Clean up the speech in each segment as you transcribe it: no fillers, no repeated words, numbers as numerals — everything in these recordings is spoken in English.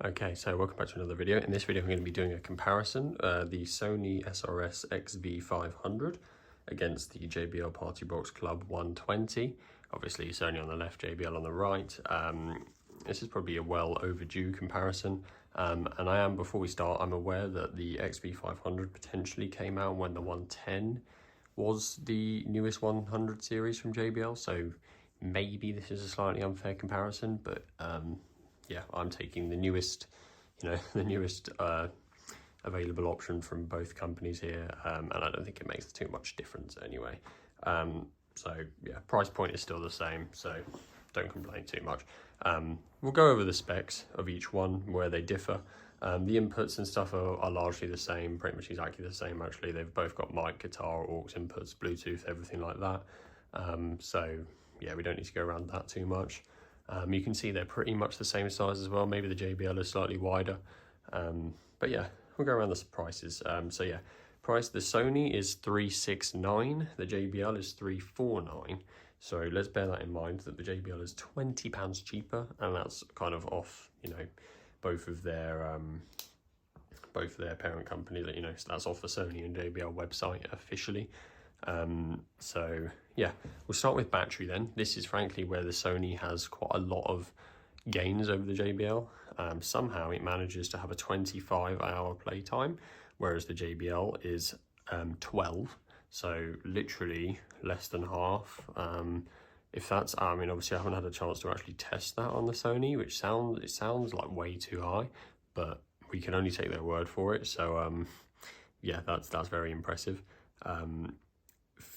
Okay, so welcome back to another video. In this video I'm going to be doing a comparison, the Sony SRS-XV500 against the JBL Partybox Club 120. Obviously Sony on the left, JBL on the right. This is probably a well overdue comparison, and before we start, I'm aware that the XV500 potentially came out when the 110 was the newest 100 series from JBL, so maybe this is a slightly unfair comparison, but yeah, I'm taking the newest, the newest available option from both companies here, and I don't think it makes too much difference anyway. So yeah, price point is still the same, so don't complain too much. We'll go over the specs of each one, where they differ. The inputs and stuff are largely the same, pretty much exactly the same actually. They've both got mic, guitar, aux inputs, Bluetooth, everything like that. So yeah, we don't need to go around that too much. You can see they're pretty much the same size as well. Maybe the JBL is slightly wider, but yeah, we'll go around the prices. So yeah, price, the Sony is $369, the JBL is $349. So let's bear that in mind, that the JBL is £20 cheaper, and that's kind of off, both of their parent company, so that's off the Sony and JBL website officially. So yeah, we'll start with battery then. This is frankly where the Sony has quite a lot of gains over the JBL. Somehow it manages to have a 25-hour playtime, whereas the JBL is 12, so literally less than half. If that's, obviously I haven't had a chance to actually test that on the Sony, which sounds like way too high, but we can only take their word for it. So yeah, that's very impressive.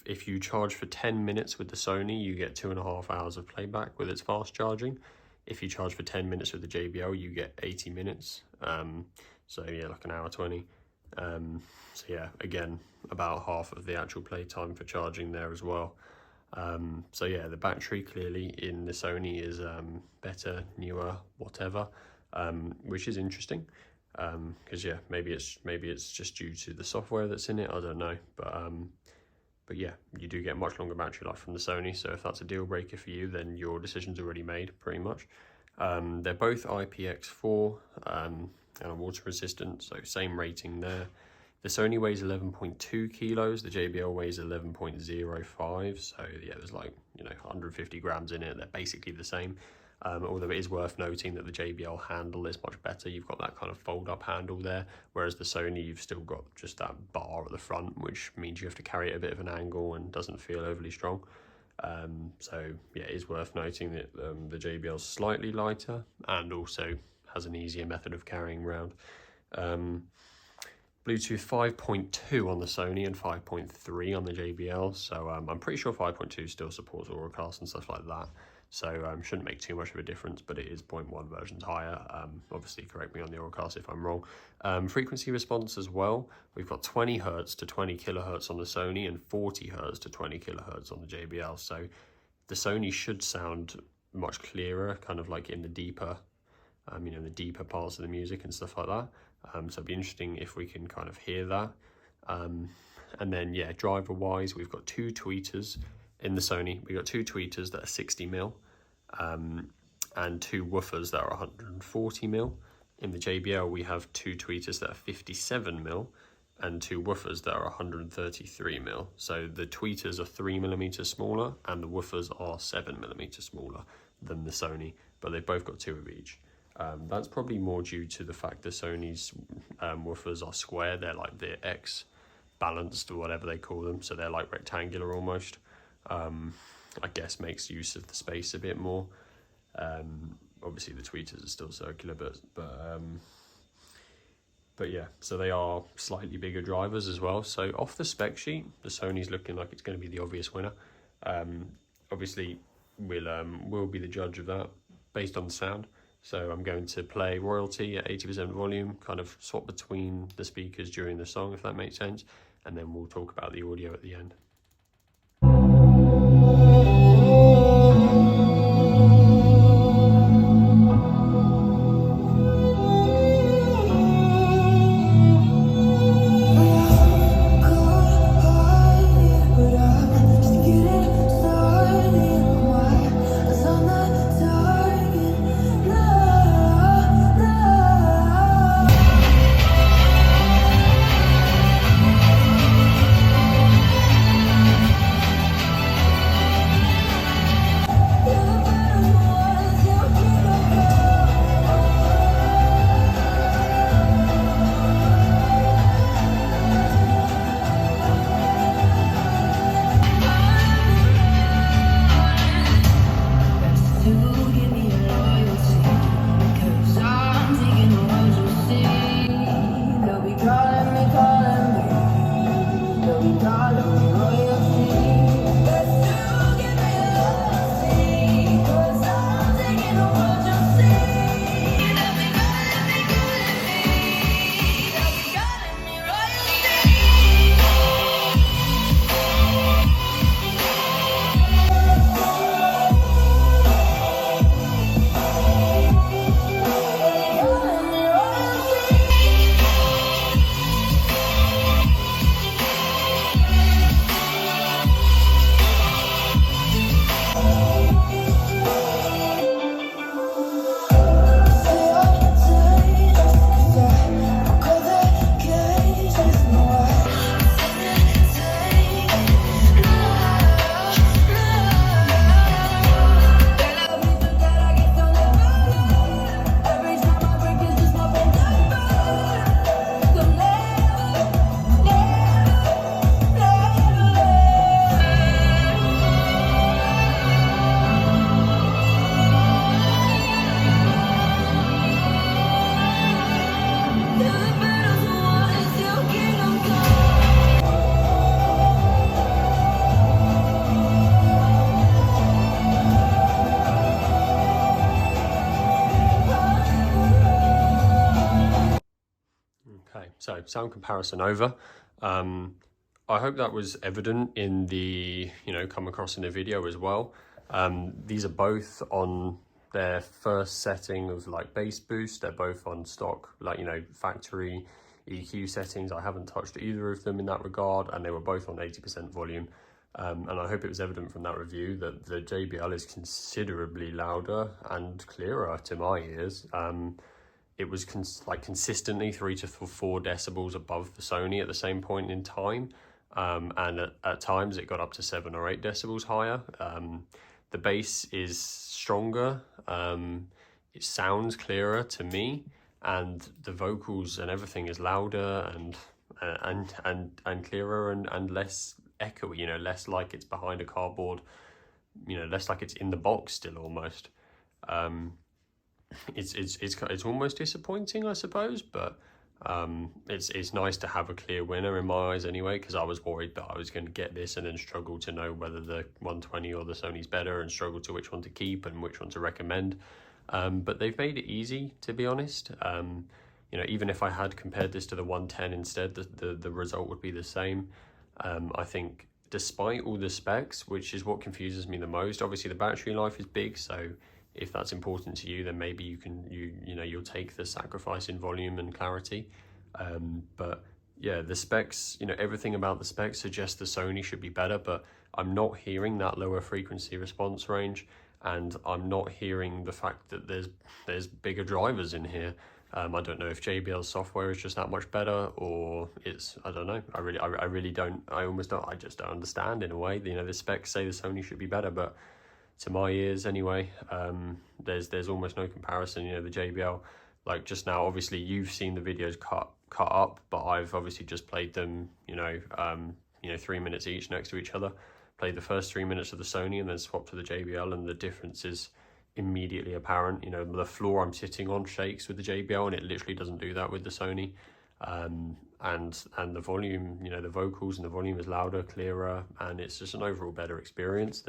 If you charge for 10 minutes with the Sony, you get 2.5 hours of playback with its fast charging. If you charge for 10 minutes with the JBL, you get 80 minutes. So yeah, like an hour 20. So yeah, again, about half of the actual playtime for charging there as well. So yeah, the battery clearly in the Sony is better, newer, whatever, which is interesting. Because yeah, maybe it's just due to the software that's in it, I don't know, but yeah, you do get much longer battery life from the Sony, so if that's a deal breaker for you, then your decision's already made, pretty much. They're both IPX4 and water resistant, so same rating there. The Sony weighs 11.2 kilos, the JBL weighs 11.05, so yeah, there's like 150 grams in it. They're basically the same. Although it is worth noting that the JBL handle is much better. You've got that kind of fold-up handle there, whereas the Sony, you've still got just that bar at the front, which means you have to carry it a bit of an angle and doesn't feel overly strong. So yeah, it is worth noting that the JBL is slightly lighter and also has an easier method of carrying around. Bluetooth 5.2 on the Sony and 5.3 on the JBL, so I'm pretty sure 5.2 still supports Auracast and stuff like that. So shouldn't make too much of a difference, but it is 0.1 versions higher. Obviously, correct me on the Auracast if I'm wrong. Frequency response as well. We've got 20 Hz to 20 kHz on the Sony and 40 Hz to 20 kHz on the JBL. So the Sony should sound much clearer, kind of like in the deeper, the deeper parts of the music and stuff like that. So it'd be interesting if we can kind of hear that. And then yeah, driver-wise, we've got two tweeters. In the Sony, we've got two tweeters that are 60mm and two woofers that are 140mm. In the JBL, we have two tweeters that are 57mm and two woofers that are 133mm. So the tweeters are 3mm smaller and the woofers are 7mm smaller than the Sony, but they've both got two of each. That's probably more due to the fact that Sony's woofers are square. They're like the X balanced or whatever they call them, so they're like rectangular almost. I guess makes use of the space a bit more. Obviously the tweeters are still circular, but yeah, so they are slightly bigger drivers as well. So off the spec sheet, the Sony's looking like it's going to be the obvious winner. Obviously we'll be the judge of that based on the sound. So I'm going to play royalty at 80% volume, kind of swap between the speakers during the song, if that makes sense, and then we'll talk about the audio at the end. Okay, so sound comparison over. I hope that was evident in the, come across in the video as well. These are both on their first setting of like bass boost. They're both on stock, like, factory EQ settings. I haven't touched either of them in that regard, and they were both on 80% volume. And I hope it was evident from that review that the JBL is considerably louder and clearer to my ears. It was consistently 3 to 4 decibels above the Sony at the same point in time. And at times it got up to 7 or 8 decibels higher. The bass is stronger. It sounds clearer to me, and the vocals and everything is louder and clearer and less echoey, less like it's behind a cardboard, less like it's in the box still almost. It's almost disappointing, I suppose, but it's nice to have a clear winner in my eyes anyway, because I was worried that I was going to get this and then struggle to know whether the 120 or the Sony's better, and struggle to which one to keep and which one to recommend. But they've made it easy, to be honest. Even if I had compared this to the 110 instead, the result would be the same. I think despite all the specs, which is what confuses me the most, obviously the battery life is big, so if that's important to you, then maybe you'll take the sacrifice in volume and clarity. But yeah, the specs, everything about the specs suggests the Sony should be better, but I'm not hearing that lower frequency response range, and I'm not hearing the fact that there's bigger drivers in here. I don't know if JBL's software is just that much better, or I don't know. I really don't. I just don't understand in a way. The specs say the Sony should be better, but to my ears anyway, there's almost no comparison. The JBL, like just now, obviously you've seen the videos cut up, but I've obviously just played them, 3 minutes each next to each other. Played the first 3 minutes of the Sony and then swapped to the JBL, and the difference is immediately apparent. The floor I'm sitting on shakes with the JBL, and it literally doesn't do that with the Sony. And the volume, the vocals and the volume is louder, clearer, and it's just an overall better experience.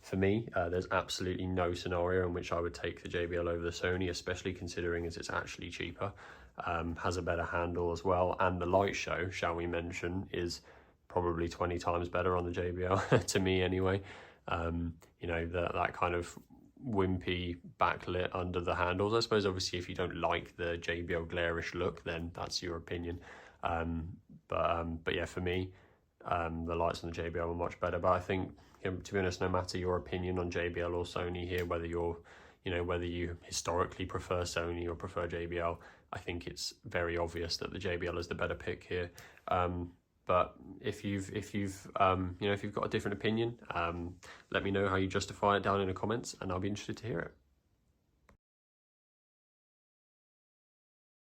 For me, there's absolutely no scenario in which I would take the JBL over the Sony, especially considering as it's actually cheaper, has a better handle as well, and the light show, shall we mention, is probably 20 times better on the JBL, to me anyway. That kind of wimpy backlit under the handles. I suppose obviously if you don't like the JBL glarish look, then that's your opinion. But yeah, for me, the lights on the JBL are much better. But I think, to be honest, no matter your opinion on JBL or Sony here, whether you historically prefer Sony or prefer JBL, I think it's very obvious that the JBL is the better pick here. But if you've got a different opinion, let me know how you justify it down in the comments, and I'll be interested to hear it.